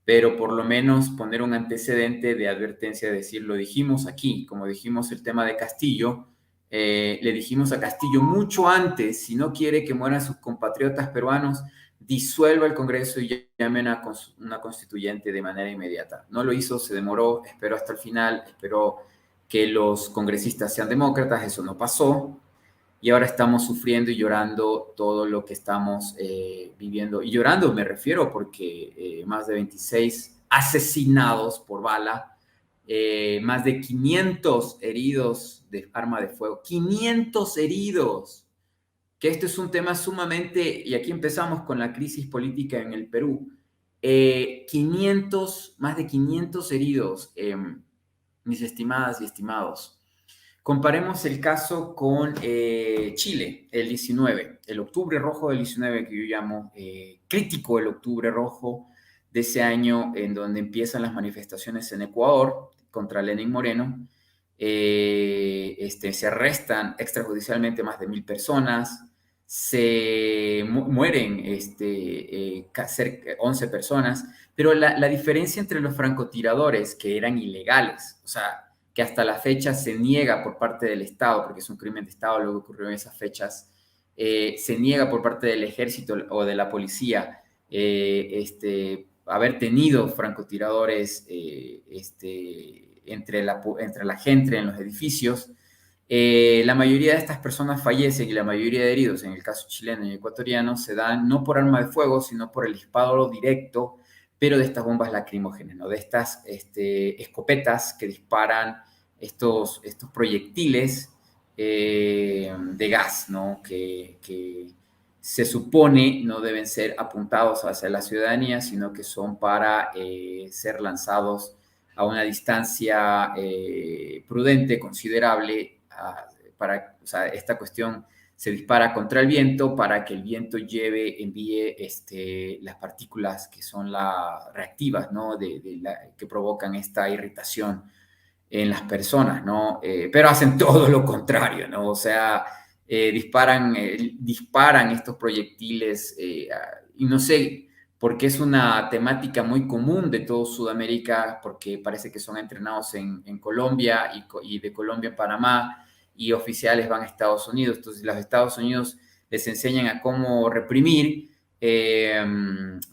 pero por lo menos poner un antecedente de advertencia, de decir, lo dijimos aquí, como dijimos el tema de Castillo, le dijimos a Castillo mucho antes, si no quiere que mueran sus compatriotas peruanos, disuelva el Congreso y llamen a una constituyente de manera inmediata. No lo hizo, se demoró, esperó hasta el final, esperó que los congresistas sean demócratas, eso no pasó, y ahora estamos sufriendo y llorando todo lo que estamos viviendo. Y llorando me refiero porque más de 26 asesinados por bala, más de 500 heridos de arma de fuego, 500 heridos, que esto es un tema sumamente, y aquí empezamos con la crisis política en el Perú, 500, más de 500 heridos, mis estimadas y estimados. Comparemos el caso con Chile, el 19, el octubre rojo del 19, que yo llamo crítico, el octubre rojo de ese año, en donde empiezan las manifestaciones en Ecuador contra Lenín Moreno. Se arrestan extrajudicialmente más de 1,000 personas, se mueren 11 personas, pero la diferencia entre los francotiradores, que eran ilegales, o sea, que hasta la fecha se niega por parte del Estado, porque es un crimen de Estado lo que ocurrió en esas fechas, se niega por parte del ejército o de la policía haber tenido francotiradores entre la gente en los edificios. La mayoría de estas personas fallecen y la mayoría de heridos, en el caso chileno y ecuatoriano, se dan no por arma de fuego, sino por el disparo directo, pero de estas bombas lacrimógenas, ¿no? De estas escopetas que disparan estos proyectiles de gas, ¿no? Que se supone no deben ser apuntados hacia la ciudadanía, sino que son para ser lanzados a una distancia prudente, considerable, o sea, esta cuestión se dispara contra el viento para que el viento envíe las partículas que son reactivas, ¿no? Que provocan esta irritación en las personas, ¿no? Pero hacen todo lo contrario, ¿no? O sea, disparan estos proyectiles y no sé, porque es una temática muy común de todo Sudamérica, porque parece que son entrenados en Colombia y de Colombia a Panamá, y oficiales van a Estados Unidos. Entonces, los Estados Unidos les enseñan a cómo reprimir.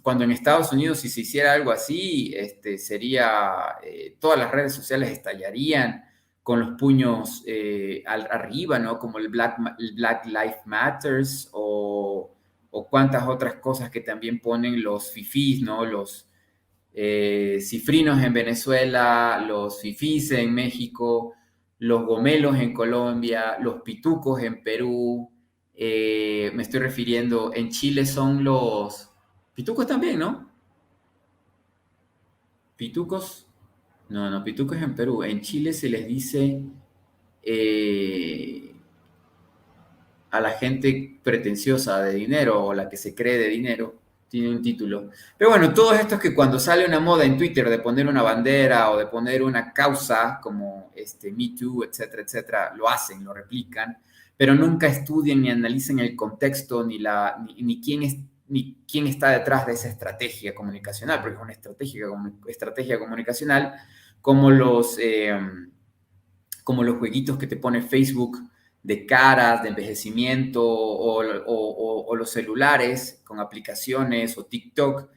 Cuando en Estados Unidos, si se hiciera algo así, todas las redes sociales estallarían con los puños arriba, ¿no? Como el Black Lives Matters o cuantas otras cosas que también ponen los fifís, ¿no? Los cifrinos en Venezuela, los fifís en México, los gomelos en Colombia, los pitucos en Perú. Me estoy refiriendo, en Chile son los pitucos también, ¿no? Pitucos, no, pitucos en Perú. En Chile se les dice eh, a la gente pretenciosa de dinero o la que se cree de dinero, tiene un título. Pero bueno, todo esto es que cuando sale una moda en Twitter de poner una bandera o de poner una causa como Me Too, etcétera, etcétera, lo hacen, lo replican, pero nunca estudian ni analizan el contexto ni quién está detrás de esa estrategia comunicacional, porque es una estrategia comunicacional como como los jueguitos que te pone Facebook de caras, de envejecimiento, o los celulares con aplicaciones o TikTok.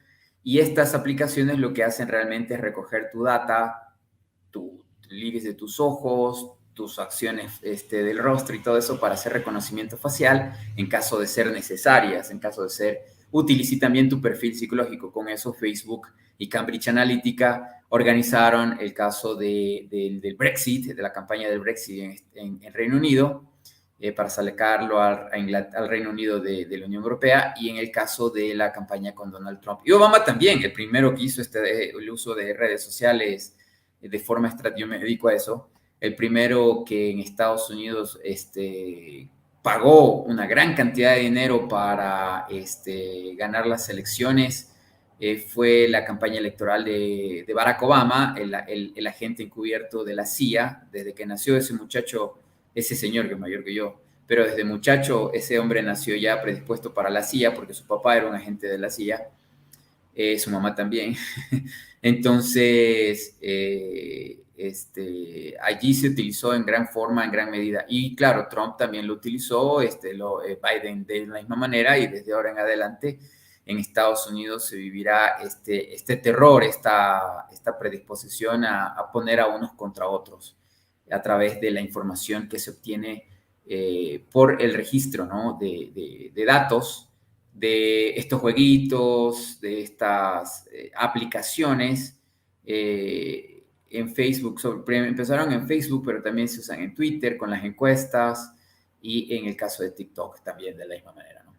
Y estas aplicaciones lo que hacen realmente es recoger tu data, tu iris de tus ojos, tus acciones del rostro y todo eso para hacer reconocimiento facial en caso de ser necesarias, en caso de ser útiles, y también tu perfil psicológico. Con eso Facebook y Cambridge Analytica organizaron el caso del Brexit, de la campaña del Brexit en Reino Unido, para sacarlo al Reino Unido de la Unión Europea, y en el caso de la campaña con Donald Trump. Y Obama también, el primero que hizo el uso de redes sociales de forma estratégica. Yo me dedico a eso. El primero que en Estados Unidos pagó una gran cantidad de dinero para ganar las elecciones fue la campaña electoral de Barack Obama, el agente encubierto de la CIA. Desde que nació ese muchacho, ese señor que es mayor que yo, pero desde muchacho ese hombre nació ya predispuesto para la CIA porque su papá era un agente de la CIA. su mamá también. Entonces, allí se utilizó en gran forma, en gran medida. Y claro, Trump también lo utilizó, Biden de la misma manera, y desde ahora en adelante en Estados Unidos se vivirá este terror, esta predisposición a poner a unos contra otros a través de la información que se obtiene por el registro, ¿no? de datos de estos jueguitos, de estas aplicaciones en Facebook. Empezaron en Facebook, pero también se usan en Twitter con las encuestas y en el caso de TikTok también de la misma manera, ¿no?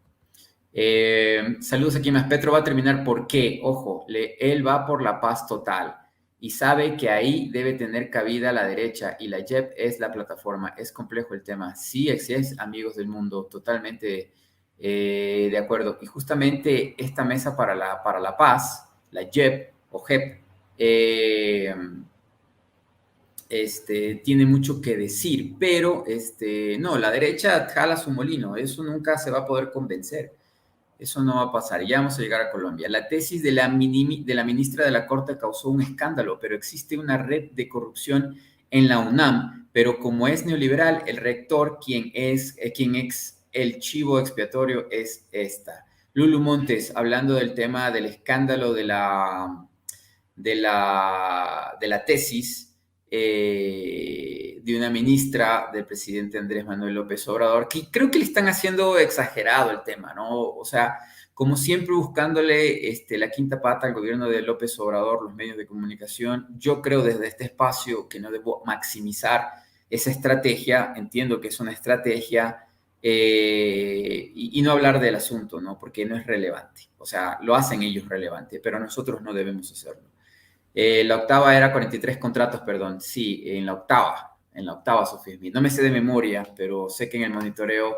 Saludos aquí más. Petro va a terminar por qué. Ojo, él va por la paz total y sabe que ahí debe tener cabida la derecha y la JEP es la plataforma. Es complejo el tema. Sí, es amigos del mundo, totalmente de acuerdo. Y justamente esta mesa para la paz, la JEP o JEP, tiene mucho que decir, pero no, la derecha jala su molino, eso nunca se va a poder convencer. Eso no va a pasar. Ya vamos a llegar a Colombia. La tesis de la ministra de la Corte causó un escándalo, pero existe una red de corrupción en la UNAM. Pero como es neoliberal, el rector, quien es el chivo expiatorio, es esta. Lulu Montes, hablando del tema del escándalo de la tesis de una ministra del presidente Andrés Manuel López Obrador, que creo que le están haciendo exagerado el tema, ¿no? O sea, como siempre buscándole la quinta pata al gobierno de López Obrador, los medios de comunicación. Yo creo desde este espacio que no debo maximizar esa estrategia, entiendo que es una estrategia, y no hablar del asunto, ¿no? Porque no es relevante. O sea, lo hacen ellos relevante, pero nosotros no debemos hacerlo. La octava era 43 contratos, perdón. Sí, en la octava, Sofía Smith. No me sé de memoria, pero sé que en el monitoreo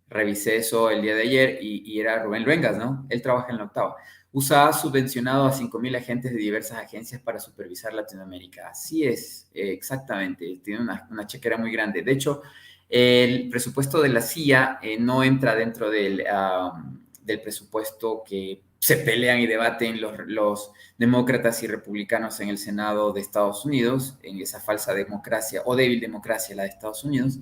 revisé eso el día de ayer y era Rubén Luengas, ¿no? Él trabaja en la octava. USA ha subvencionado a 5.000 agentes de diversas agencias para supervisar Latinoamérica. Así es, exactamente. Tiene una chequera muy grande. De hecho, el presupuesto de la CIA no entra dentro del presupuesto que se pelean y debaten los demócratas y republicanos en el Senado de Estados Unidos, en esa falsa democracia o débil democracia, la de Estados Unidos,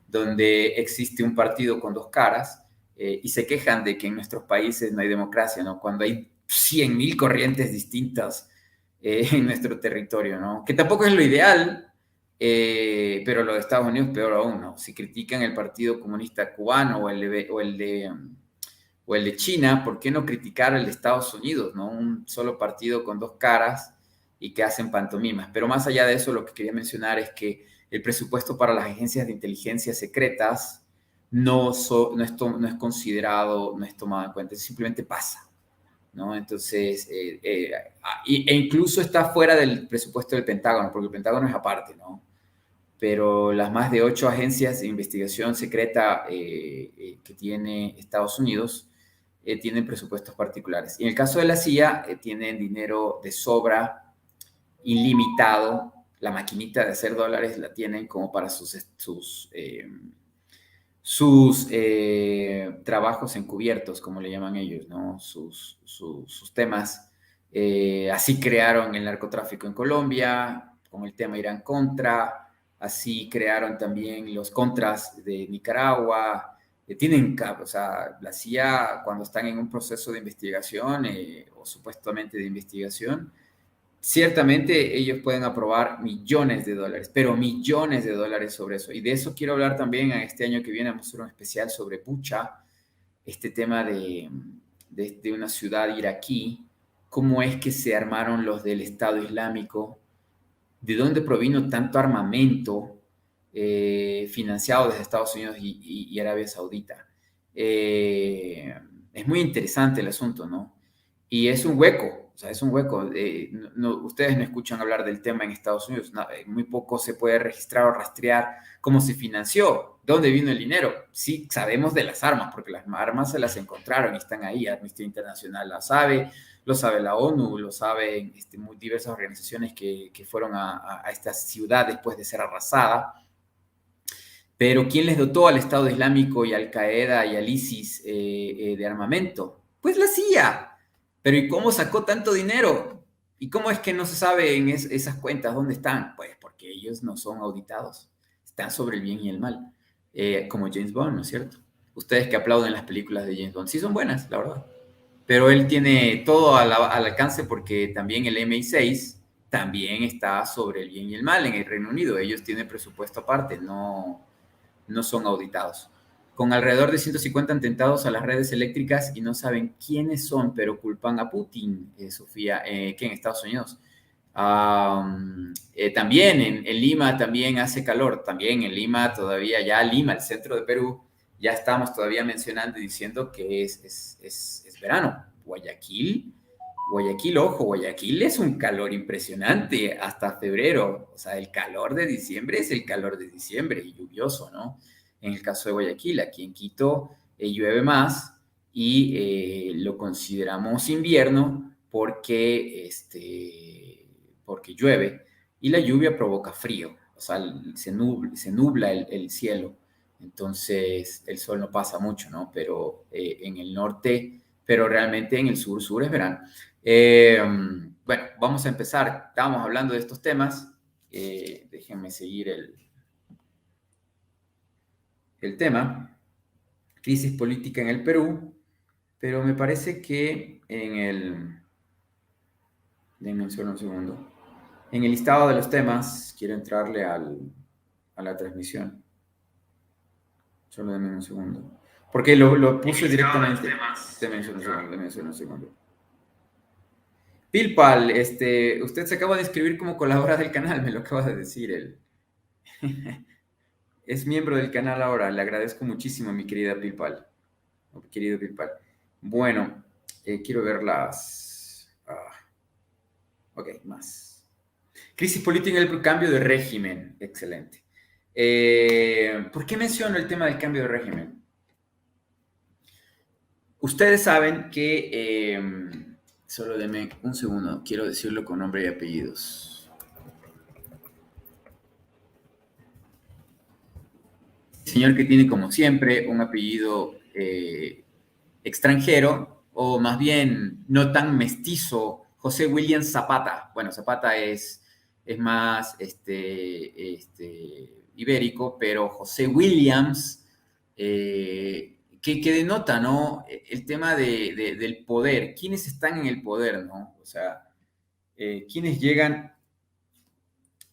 donde existe un partido con dos caras, y se quejan de que en nuestros países no hay democracia, ¿no? Cuando hay 100.000 corrientes distintas en nuestro territorio, ¿no? Que tampoco es lo ideal, pero lo de Estados Unidos peor aún, ¿no? Si critican el Partido Comunista Cubano o el de China, ¿por qué no criticar el de Estados Unidos, ¿no? Un solo partido con dos caras y que hacen pantomimas. Pero más allá de eso, lo que quería mencionar es que el presupuesto para las agencias de inteligencia secretas no es considerado, no es tomado en cuenta, simplemente pasa, ¿no? Entonces, e incluso está fuera del presupuesto del Pentágono, porque el Pentágono es aparte, ¿no? Pero las más de 8 agencias de investigación secreta que tiene Estados Unidos tienen presupuestos particulares. Y en el caso de la CIA, tienen dinero de sobra, ilimitado. La maquinita de hacer dólares la tienen como para sus trabajos encubiertos, como le llaman ellos, ¿no? Sus temas. Así crearon el narcotráfico en Colombia, con el tema Irán-Contra. Así crearon también los contras de Nicaragua. O sea, la CIA, cuando están en un proceso de investigación o supuestamente de investigación, ciertamente ellos pueden aprobar millones de dólares, pero millones de dólares sobre eso. Y de eso quiero hablar también este año que viene. Vamos a hacer un especial sobre Bucha, este tema de una ciudad iraquí, cómo es que se armaron los del Estado Islámico, de dónde provino tanto armamento financiado desde Estados Unidos y Arabia Saudita. Es muy interesante el asunto, ¿no? Y es un hueco, o sea, es un hueco. Ustedes no escuchan hablar del tema en Estados Unidos, no, muy poco se puede registrar o rastrear cómo se financió, dónde vino el dinero. Sí, sabemos de las armas, porque las armas se las encontraron y están ahí. Amnistía Internacional la sabe, lo sabe la ONU, lo saben muy diversas organizaciones que fueron a esta ciudad después de ser arrasada. Pero ¿quién les dotó al Estado Islámico y al Qaeda y al ISIS de armamento? Pues la CIA. Pero ¿y cómo sacó tanto dinero? ¿Y cómo es que no se sabe en esas cuentas dónde están? Pues porque ellos no son auditados. Están sobre el bien y el mal. Como James Bond, ¿no es cierto? Ustedes que aplauden las películas de James Bond, sí son buenas, la verdad. Pero él tiene todo al alcance porque también el MI6 también está sobre el bien y el mal en el Reino Unido. Ellos tienen presupuesto aparte, no son auditados. Con alrededor de 150 atentados a las redes eléctricas y no saben quiénes son, pero culpan a Putin, Sofía, que en Estados Unidos. También en Lima también hace calor, también en Lima todavía, ya Lima, el centro de Perú, ya estamos todavía mencionando y diciendo que es verano. Guayaquil, ojo, Guayaquil es un calor impresionante hasta febrero. O sea, el calor de diciembre es el calor de diciembre y lluvioso, ¿no? En el caso de Guayaquil, aquí en Quito llueve más y lo consideramos invierno porque llueve y la lluvia provoca frío, o sea, se nubla el cielo, entonces el sol no pasa mucho, ¿no? Pero en el norte, pero realmente en el sur es verano. Bueno, vamos a empezar. Estábamos hablando de estos temas. Déjenme seguir el tema. Crisis política en el Perú, pero me parece que denme solo un segundo. En el listado de los temas, quiero entrarle a la transmisión. Solo denme un segundo. Porque lo puse directamente. Denme solo un segundo. Pilpal, usted se acaba de inscribir como colaborador del canal, me lo acaba de decir él. Es miembro del canal ahora, le agradezco muchísimo, mi querida Pilpal. Querido Pilpal. Bueno, quiero ver ok, más. Crisis política en el cambio de régimen. Excelente. ¿Por qué menciono el tema del cambio de régimen? Ustedes saben que... solo denme un segundo, quiero decirlo con nombre y apellidos. Señor que tiene, como siempre, un apellido extranjero, o más bien no tan mestizo, José William Zapata. Bueno, Zapata es más ibérico, pero José Williams, que denota, ¿no? El tema del poder. ¿Quiénes están en el poder, no? O sea, ¿quiénes llegan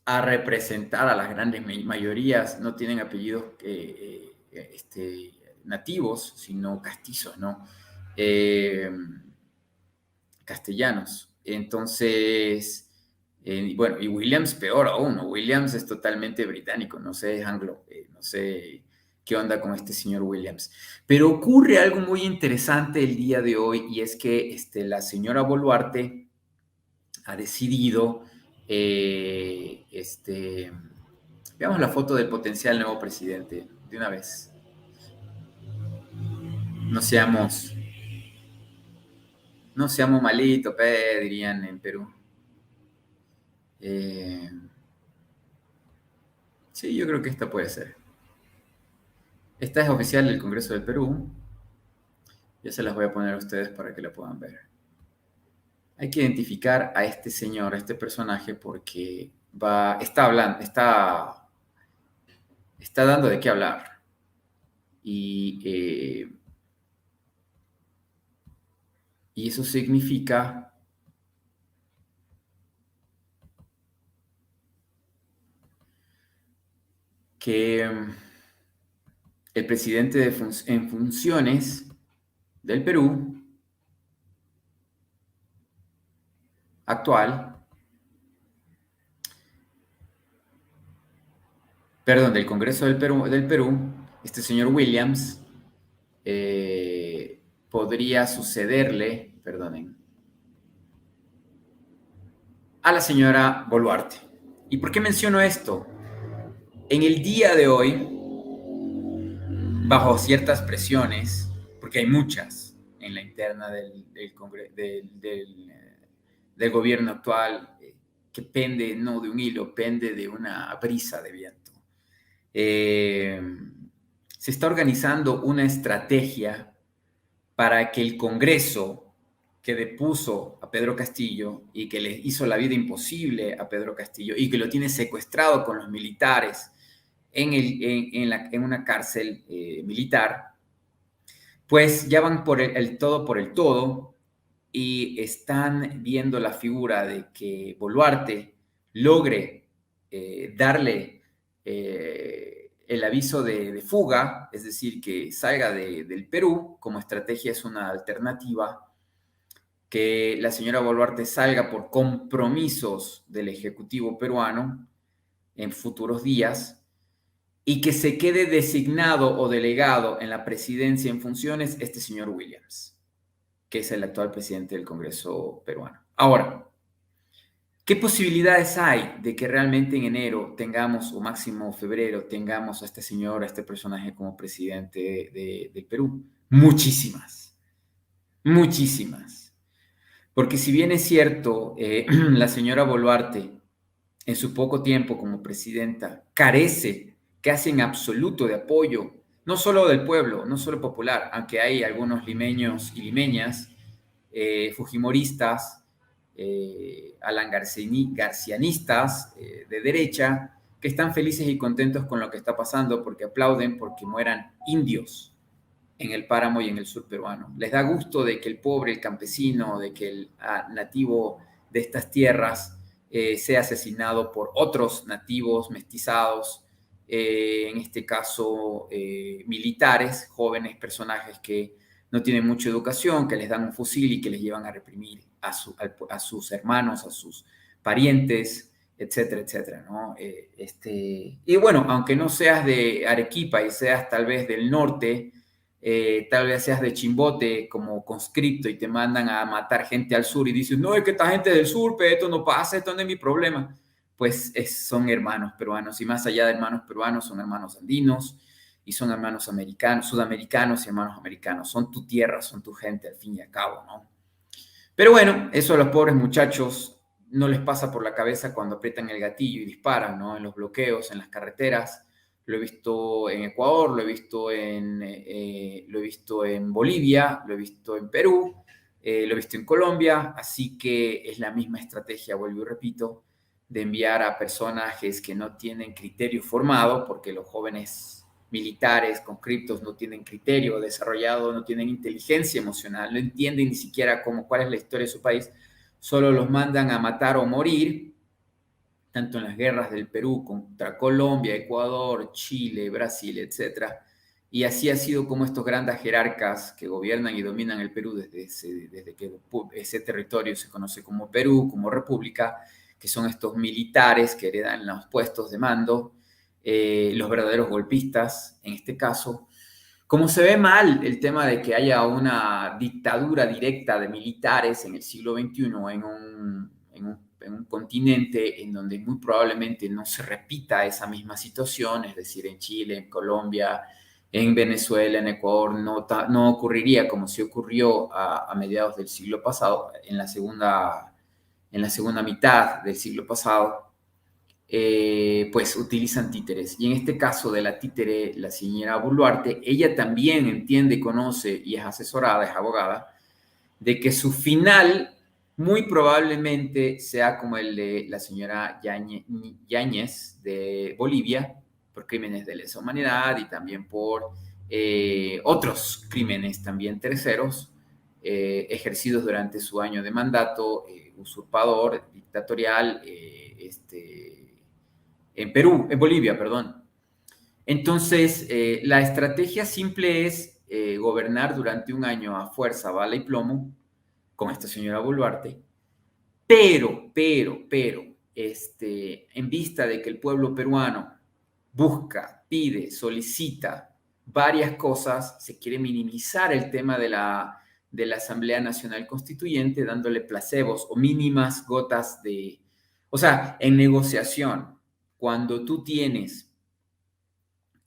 a representar a las grandes mayorías? No tienen apellidos nativos, sino castizos, ¿no? Eh, castellanos. Entonces, bueno, y Williams peor aún, ¿no? Williams es totalmente británico, no sé, es anglo, no sé qué onda con este señor Williams. Pero ocurre algo muy interesante el día de hoy y es que la señora Boluarte ha decidido, veamos la foto del potencial nuevo presidente de una vez. No seamos, no seamos malitos, dirían en Perú. Sí, yo creo que esta puede ser. Esta es oficial del Congreso del Perú. Ya se las voy a poner a ustedes para que la puedan ver. Hay que identificar a este señor, a este personaje, porque está hablando, está dando de qué hablar. Y eso significa que el presidente en funciones del Perú actual, perdón, del Congreso del Perú, este señor Williams, podría sucederle, perdonen, a la señora Boluarte. ¿Y por qué menciono esto? En el día de hoy, bajo ciertas presiones, porque hay muchas en la interna del gobierno actual, que pende no de un hilo, pende de una brisa de viento. Se está organizando una estrategia para que el Congreso que depuso a Pedro Castillo y que le hizo la vida imposible a Pedro Castillo y que lo tiene secuestrado con los militares en una cárcel militar, pues ya van por el todo por el todo y están viendo la figura de que Boluarte logre darle el aviso de fuga, es decir, que salga del Perú. Como estrategia es una alternativa, que la señora Boluarte salga por compromisos del Ejecutivo peruano en futuros días y que se quede designado o delegado en la presidencia en funciones este señor Williams, que es el actual presidente del Congreso peruano. Ahora, ¿qué posibilidades hay de que realmente en enero tengamos, o máximo febrero, tengamos a este señor, a este personaje como presidente del Perú? Muchísimas, muchísimas. Porque si bien es cierto, la señora Boluarte, en su poco tiempo como presidenta, carece casi en absoluto de apoyo, no solo del pueblo, no solo popular, aunque hay algunos limeños y limeñas, fujimoristas, garcianistas de derecha, que están felices y contentos con lo que está pasando porque aplauden porque mueran indios en el páramo y en el sur peruano. Les da gusto de que el pobre, el campesino, de que el nativo de estas tierras sea asesinado por otros nativos mestizados, en este caso militares, jóvenes personajes que no tienen mucha educación, que les dan un fusil y que les llevan a reprimir a sus hermanos, a sus parientes, etcétera, etcétera, ¿no? Y bueno, aunque no seas de Arequipa y seas tal vez del norte, tal vez seas de Chimbote como conscripto y te mandan a matar gente al sur y dices, no, es que esta gente del sur, pero esto no pasa, esto no es mi problema. Pues son hermanos peruanos y más allá de hermanos peruanos son hermanos andinos y son hermanos americanos, sudamericanos y hermanos americanos. Son tu tierra, son tu gente al fin y al cabo, ¿no? Pero bueno, eso a los pobres muchachos no les pasa por la cabeza cuando aprietan el gatillo y disparan, ¿no? En los bloqueos, en las carreteras. Lo he visto en Ecuador, lo he visto en Bolivia, lo he visto en Perú, lo he visto en Colombia, así que es la misma estrategia, vuelvo y repito, de enviar a personajes que no tienen criterio formado, porque los jóvenes militares, conscriptos, no tienen criterio desarrollado, no tienen inteligencia emocional, no entienden ni siquiera cuál es la historia de su país, solo los mandan a matar o morir, tanto en las guerras del Perú contra Colombia, Ecuador, Chile, Brasil, etc. Y así ha sido como estos grandes jerarcas que gobiernan y dominan el Perú desde que ese territorio se conoce como Perú, como república, que son estos militares que heredan los puestos de mando, los verdaderos golpistas, en este caso. Como se ve mal el tema de que haya una dictadura directa de militares en el siglo XXI en un continente en donde muy probablemente no se repita esa misma situación, es decir, en Chile, en Colombia, en Venezuela, en Ecuador, no ocurriría como si ocurrió a mediados del siglo pasado, en la segunda mitad del siglo pasado, pues utilizan títeres. Y en este caso de la títere, la señora Boluarte, ella también entiende, conoce y es asesorada, es abogada, de que su final muy probablemente sea como el de la señora Yáñez de Bolivia, por crímenes de lesa humanidad y también por otros crímenes también terceros ejercidos durante su año de mandato, usurpador, dictatorial, en Perú, en Bolivia, perdón. Entonces, la estrategia simple es gobernar durante un año a fuerza, bala y plomo con esta señora Boluarte, pero, en vista de que el pueblo peruano busca, pide, solicita varias cosas, se quiere minimizar el tema de la Asamblea Nacional Constituyente, dándole placebos o mínimas gotas de... O sea, en negociación, cuando tú tienes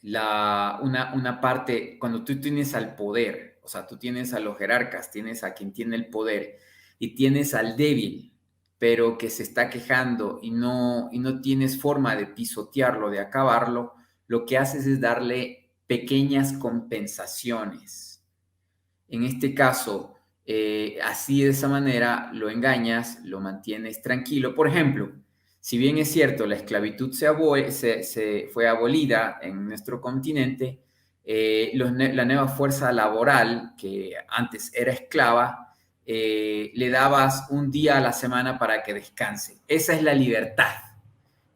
una parte, cuando tú tienes al poder, o sea, tú tienes a los jerarcas, tienes a quien tiene el poder y tienes al débil, pero que se está quejando y no tienes forma de pisotearlo, de acabarlo, lo que haces es darle pequeñas compensaciones. En este caso, Así de esa manera lo engañas, lo mantienes tranquilo. Por ejemplo, si bien es cierto, la esclavitud se fue abolida en nuestro continente, la nueva fuerza laboral, que antes era esclava, le dabas un día a la semana para que descanse. Esa es la libertad.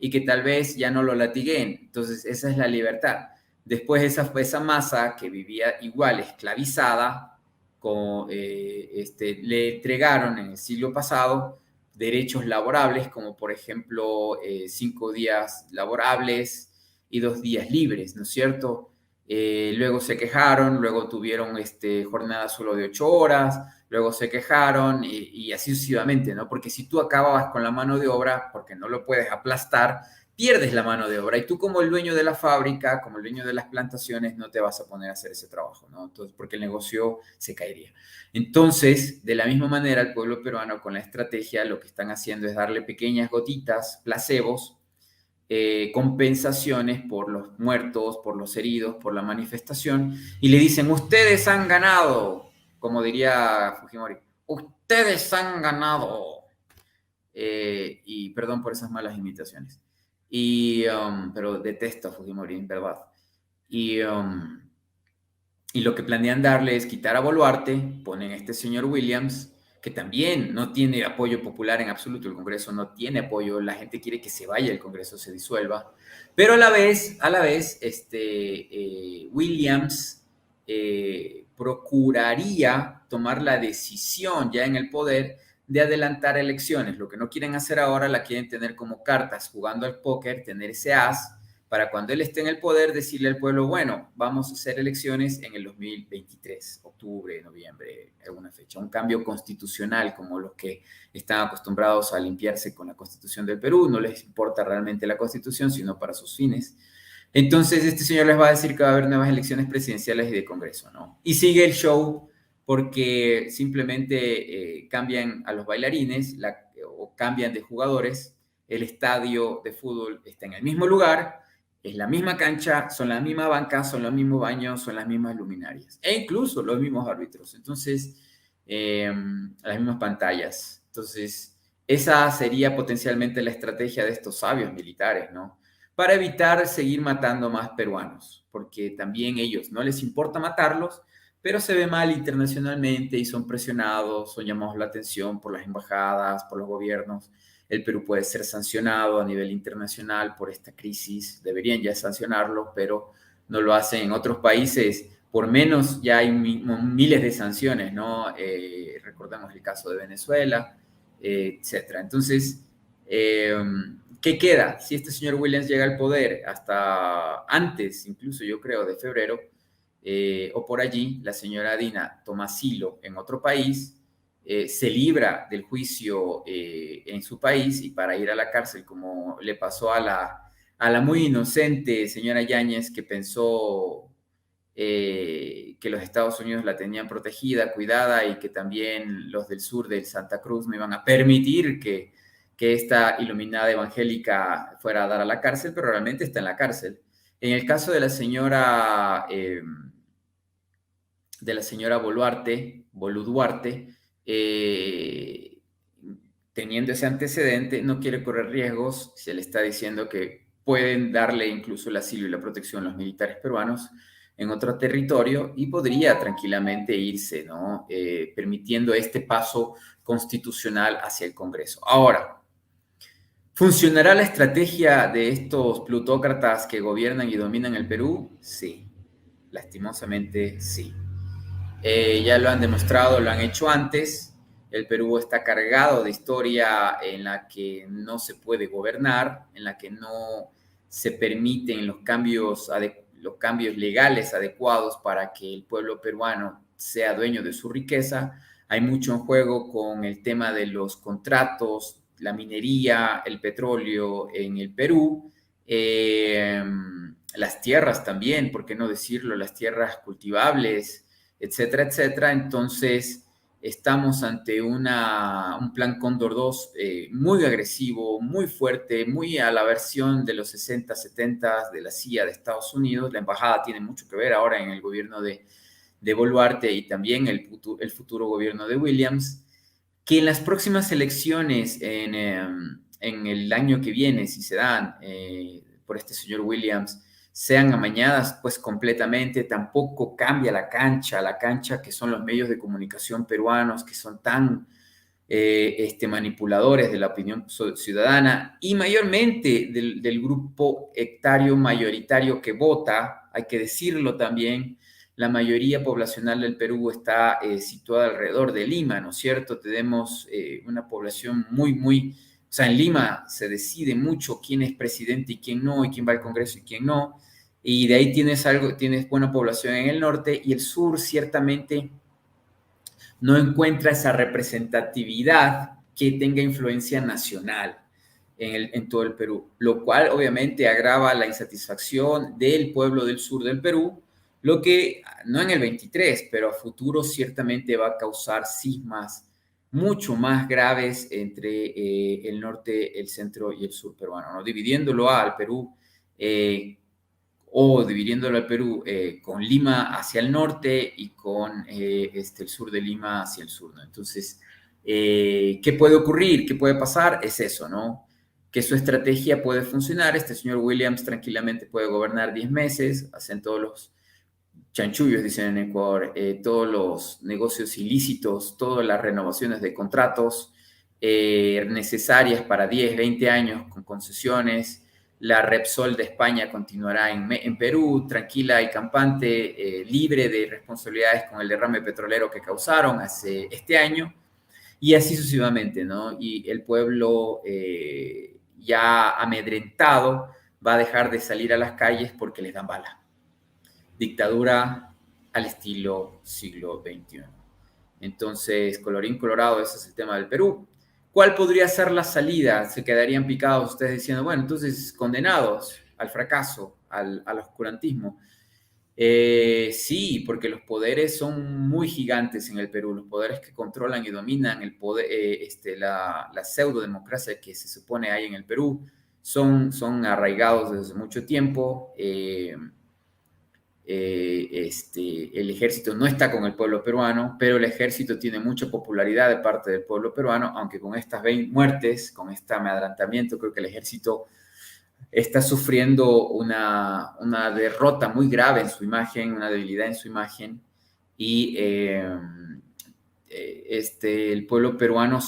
Y que tal vez ya no lo latiguen. Entonces, esa es la libertad. Después esa masa que vivía igual esclavizada, le entregaron en el siglo pasado derechos laborables, como por ejemplo 5 días laborables y 2 días libres, ¿no es cierto? Luego se quejaron, luego tuvieron jornadas solo de 8 horas, luego se quejaron y así sucesivamente, ¿no? Porque si tú acababas con la mano de obra, porque no lo puedes aplastar, pierdes la mano de obra y tú como el dueño de la fábrica, como el dueño de las plantaciones, no te vas a poner a hacer ese trabajo, ¿no? Entonces, porque el negocio se caería. Entonces, de la misma manera, el pueblo peruano con la estrategia lo que están haciendo es darle pequeñas gotitas, placebos, compensaciones por los muertos, por los heridos, por la manifestación, y le dicen, ustedes han ganado, como diría Fujimori, ustedes han ganado. Y perdón por esas malas imitaciones. Pero detesto a Fujimori, en verdad. Y, y lo que planean darle es quitar a Boluarte, ponen a este señor Williams, que también no tiene apoyo popular en absoluto, el Congreso no tiene apoyo, la gente quiere que se vaya, el Congreso se disuelva, pero a la vez Williams procuraría tomar la decisión ya en el poder de adelantar elecciones. Lo que no quieren hacer ahora la quieren tener como cartas jugando al póker, tener ese as, para cuando él esté en el poder decirle al pueblo, bueno, vamos a hacer elecciones en el 2023, octubre, noviembre, alguna fecha, un cambio constitucional como los que están acostumbrados a limpiarse con la Constitución del Perú, no les importa realmente la Constitución, sino para sus fines. Entonces, este señor les va a decir que va a haber nuevas elecciones presidenciales y de Congreso, ¿no? Y sigue el show porque simplemente cambian a los bailarines o cambian de jugadores, el estadio de fútbol está en el mismo lugar, es la misma cancha, son la misma banca, son los mismos baños, son las mismas luminarias e incluso los mismos árbitros. Entonces, las mismas pantallas. Entonces, esa sería potencialmente la estrategia de estos sabios militares, ¿no? Para evitar seguir matando más peruanos, porque también ellos no les importa matarlos, pero se ve mal internacionalmente y son presionados, son llamados la atención por las embajadas, por los gobiernos. El Perú puede ser sancionado a nivel internacional por esta crisis, deberían ya sancionarlo, pero no lo hacen en otros países. Por menos ya hay miles de sanciones, ¿no? Recordemos el caso de Venezuela, etcétera. Entonces, ¿qué queda? Si este señor Williams llega al poder hasta antes, incluso yo creo, de febrero, o por allí, la señora Dina toma asilo en otro país, se libra del juicio en su país y para ir a la cárcel, como le pasó a la muy inocente señora Yáñez que pensó que los Estados Unidos la tenían protegida, cuidada y que también los del sur de Santa Cruz no iban a permitir que esta iluminada evangélica fuera a dar a la cárcel, pero realmente está en la cárcel. En el caso de la señora Boluduarte, teniendo ese antecedente, no quiere correr riesgos, se le está diciendo que pueden darle incluso el asilo y la protección a los militares peruanos en otro territorio y podría tranquilamente irse, ¿no? Permitiendo este paso constitucional hacia el Congreso. Ahora, ¿funcionará la estrategia de estos plutócratas que gobiernan y dominan el Perú? Sí, lastimosamente sí. Ya lo han demostrado, lo han hecho antes. El Perú está cargado de historia en la que no se puede gobernar, en la que no se permiten los cambios legales adecuados para que el pueblo peruano sea dueño de su riqueza. Hay mucho en juego con el tema de los contratos, la minería, el petróleo en el Perú. Las tierras también, ¿por qué no decirlo? Las tierras cultivables, etcétera, etcétera. Entonces, estamos ante un plan Cóndor 2 muy agresivo, muy fuerte, muy a la versión de los 60, 70 de la CIA de Estados Unidos. La embajada tiene mucho que ver ahora en el gobierno de de Boluarte y también el futuro gobierno de Williams, que en las próximas elecciones, en el año que viene, si se dan por este señor Williams, sean amañadas pues completamente, tampoco cambia la cancha que son los medios de comunicación peruanos, que son tan manipuladores de la opinión ciudadana y mayormente del grupo etario mayoritario que vota, hay que decirlo también. La mayoría poblacional del Perú está situada alrededor de Lima, ¿no es cierto? Tenemos una población o sea, en Lima se decide mucho quién es presidente y quién no, y quién va al Congreso y quién no, y de ahí tienes buena población en el norte, y el sur ciertamente no encuentra esa representatividad que tenga influencia nacional en todo el Perú, lo cual obviamente agrava la insatisfacción del pueblo del sur del Perú, lo que no en el 23, pero a futuro ciertamente va a causar cismas mucho más graves entre el norte, el centro y el sur peruano, ¿no? Dividiéndolo al Perú o dividiéndolo al Perú con Lima hacia el norte y con el sur de Lima hacia el sur, ¿no? Entonces, ¿qué puede ocurrir? ¿Qué puede pasar? Es eso, ¿no? Que su estrategia puede funcionar. Este señor Williams tranquilamente puede gobernar 10 meses, hacen todos los chanchullos, dicen en Ecuador, todos los negocios ilícitos, todas las renovaciones de contratos necesarias para 10, 20 años con concesiones. La Repsol de España continuará en Perú, tranquila y campante, libre de responsabilidades con el derrame petrolero que causaron hace este año, y así sucesivamente, ¿no? Y el pueblo ya amedrentado va a dejar de salir a las calles porque les dan bala. Dictadura al estilo siglo XXI. Entonces, colorín colorado, ese es el tema del Perú. ¿Cuál podría ser la salida? Se quedarían picados ustedes diciendo, bueno, entonces condenados al fracaso, al oscurantismo. Sí, porque los poderes son muy gigantes en el Perú, los poderes que controlan y dominan el poder, la pseudodemocracia que se supone hay en el Perú son arraigados desde mucho tiempo. El ejército no está con el pueblo peruano, pero el ejército tiene mucha popularidad de parte del pueblo peruano, aunque con estas 20 muertes, con este amedrantamiento, creo que el ejército está sufriendo una derrota muy grave en su imagen, una debilidad en su imagen, y el pueblo peruano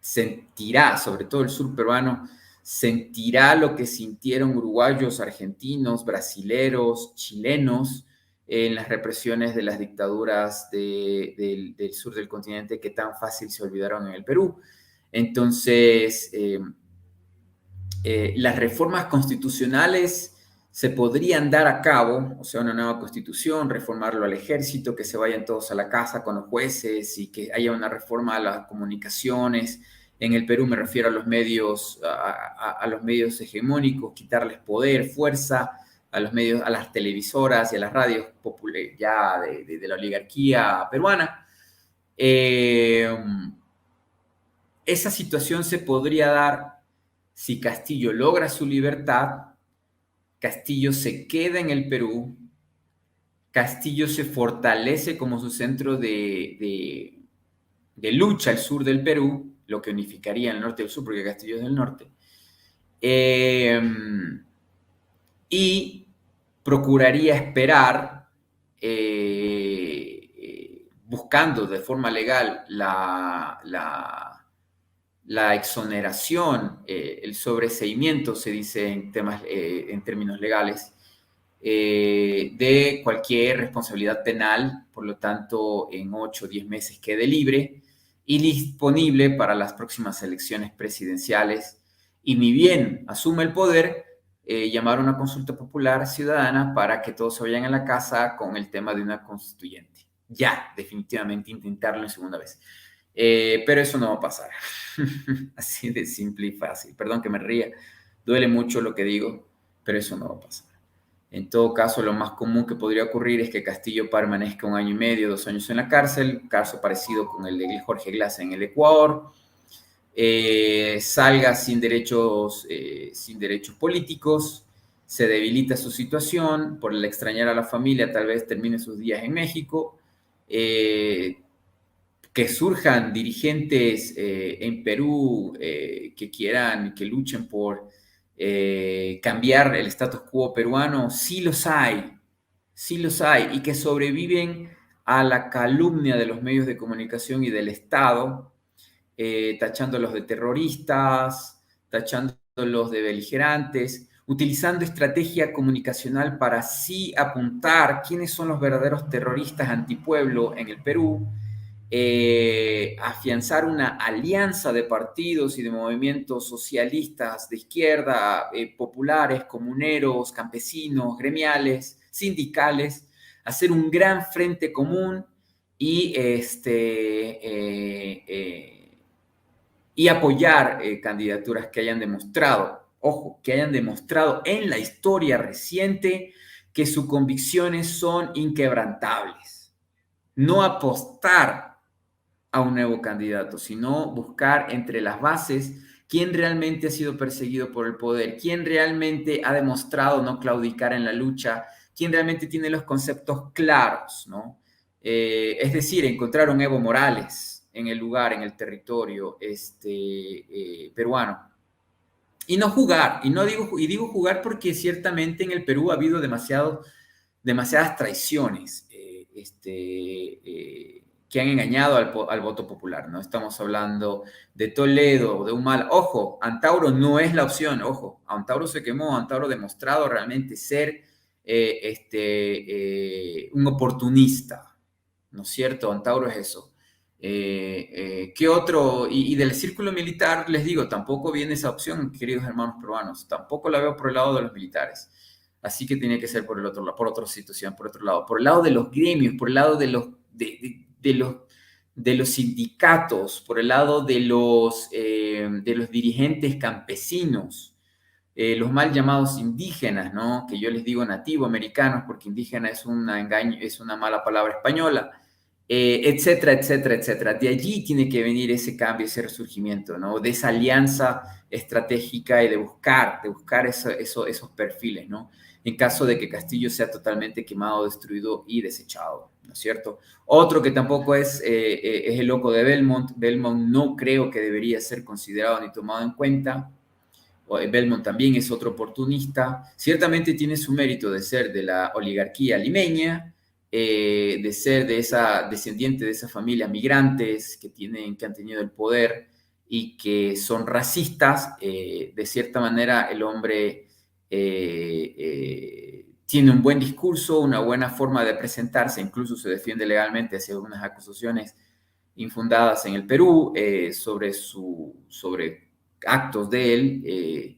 sentirá, sobre todo el sur peruano, sentirá lo que sintieron uruguayos, argentinos, brasileros, chilenos en las represiones de las dictaduras del sur del continente que tan fácil se olvidaron en el Perú. Entonces, las reformas constitucionales se podrían dar a cabo, o sea, una nueva constitución, reformarlo al ejército, que se vayan todos a la casa con los jueces y que haya una reforma a las comunicaciones. En el Perú me refiero a los medios, a los medios hegemónicos, quitarles poder, fuerza a los medios, a las televisoras y a las radios populares ya de la oligarquía peruana. Esa situación se podría dar si Castillo logra su libertad, Castillo se queda en el Perú, Castillo se fortalece como su centro de lucha al sur del Perú, lo que unificaría el norte y el sur, porque Castillo es del norte, y procuraría esperar, buscando de forma legal la exoneración, el sobreseimiento, se dice en términos legales, de cualquier responsabilidad penal, por lo tanto, en 8 o 10 meses quede libre y disponible para las próximas elecciones presidenciales. Y ni bien asume el poder, llamar a una consulta popular ciudadana para que todos se vayan a la casa con el tema de una constituyente. Ya, definitivamente intentarlo en segunda vez. Pero eso no va a pasar. Así de simple y fácil. Perdón que me ría. Duele mucho lo que digo, pero eso no va a pasar. En todo caso, lo más común que podría ocurrir es que Castillo permanezca 1 año y medio, 2 años en la cárcel, caso parecido con el de Jorge Glass en el Ecuador, salga sin derechos políticos, se debilita su situación, por el extrañar a la familia tal vez termine sus días en México, que surjan dirigentes en Perú que quieran, que luchen por cambiar el status quo peruano, sí los hay, y que sobreviven a la calumnia de los medios de comunicación y del Estado, tachándolos de terroristas, tachándolos de beligerantes, utilizando estrategia comunicacional para así apuntar quiénes son los verdaderos terroristas antipueblo en el Perú, afianzar una alianza de partidos y de movimientos socialistas de izquierda, populares, comuneros, campesinos, gremiales, sindicales, hacer un gran frente común y, y apoyar candidaturas que hayan demostrado, ojo, que hayan demostrado en la historia reciente que sus convicciones son inquebrantables. No apostar a un nuevo candidato, sino buscar entre las bases quién realmente ha sido perseguido por el poder, quién realmente ha demostrado no claudicar en la lucha, quién realmente tiene los conceptos claros, ¿no? Es decir, encontrar un Evo Morales en el lugar, en el territorio peruano. Y no jugar, digo jugar porque ciertamente en el Perú ha habido demasiadas traiciones que han engañado al voto popular, ¿no? Estamos hablando de Toledo, de Humala. Ojo, Antauro no es la opción, ojo, Antauro se quemó, Antauro ha demostrado realmente ser un oportunista, ¿no es cierto? Antauro es eso. ¿Qué otro? Y del círculo militar, les digo, tampoco viene esa opción, queridos hermanos peruanos, tampoco la veo por el lado de los militares. Así que tiene que ser por el otro lado, por otra situación, por otro lado, por el lado de los gremios, por el lado de los sindicatos, por el lado de los dirigentes campesinos, los mal llamados indígenas, ¿no? Que yo les digo nativoamericanos porque indígena es es una mala palabra española, etcétera, etcétera, etcétera. De allí tiene que venir ese cambio, ese resurgimiento, ¿no? De esa alianza estratégica y de buscar esos perfiles, ¿no? En caso de que Castillo sea totalmente quemado, destruido y desechado, ¿no es cierto? Otro que tampoco es el loco de Belmont. Belmont no creo que debería ser considerado ni tomado en cuenta. Belmont también es otro oportunista. Ciertamente tiene su mérito de ser de la oligarquía limeña, de ser de esa descendiente de esas familias migrantes que han tenido el poder y que son racistas. De cierta manera, el hombre tiene un buen discurso, una buena forma de presentarse, incluso se defiende legalmente hacia algunas acusaciones infundadas en el Perú sobre actos de él,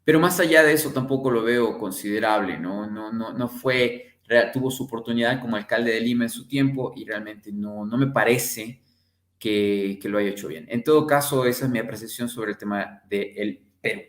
pero más allá de eso tampoco lo veo considerable, ¿no? No fue, tuvo su oportunidad como alcalde de Lima en su tiempo y realmente no me parece que lo haya hecho bien. En todo caso, esa es mi apreciación sobre el tema del Perú.